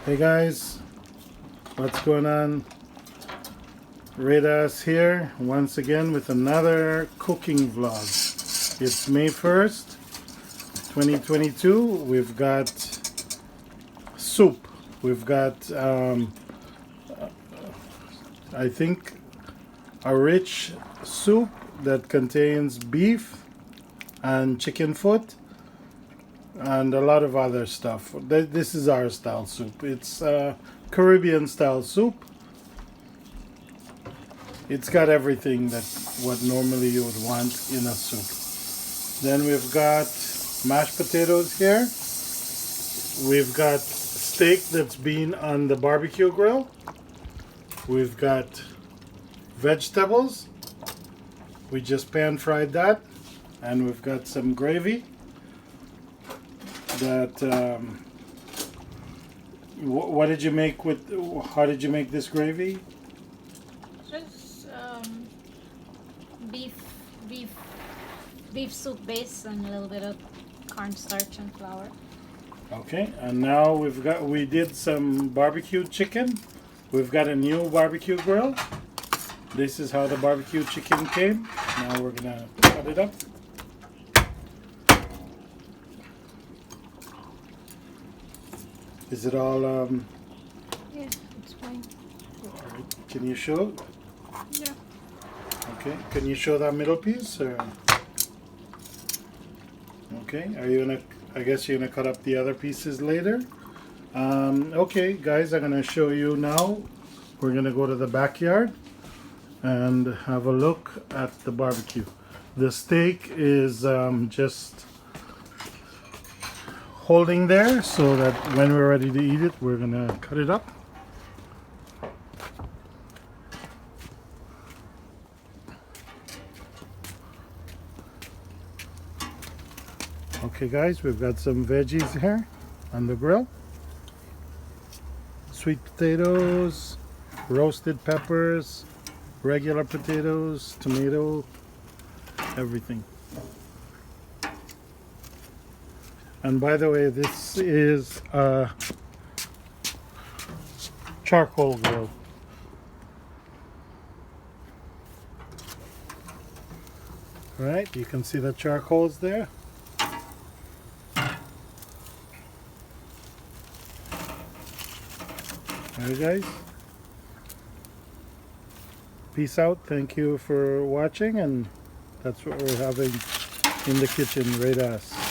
Hey guys, what's going on? Redas here once again with another cooking vlog. It's May 1st, 2022. We've got soup. We've got, I think, a rich soup that contains beef and chicken foot and a lot of other stuff. This is our style soup. It's Caribbean style soup. It's got everything that what normally you would want in a soup. Then we've got mashed potatoes here. We've got steak that's been on the barbecue grill. We've got vegetables. We just pan fried that. And we've got some gravy. That what did you make with? How did you make this gravy? Just beef soup base and a little bit of cornstarch and flour. Okay, and now we did some barbecue chicken. We've got a new barbecue grill. This is how the barbecue chicken came. Now we're gonna cut it up. Is it all Yeah, it's fine. all right. Can you show? Yeah. Okay, can you show that middle piece? Or? Okay, are you gonna? I guess you're gonna cut up the other pieces later. Okay, guys, I'm gonna show you now. We're gonna go to the backyard and have a look at the barbecue. The steak is just holding there so that when we're ready to eat it, we're gonna cut it up. Okay guys, we've got some veggies here on the grill. Sweet potatoes, roasted peppers, regular potatoes, tomato, everything. And by the way, this is a charcoal grill. All right, you can see the charcoals there. Alright guys, peace out, thank you for watching, and that's what we're having in the kitchen right as.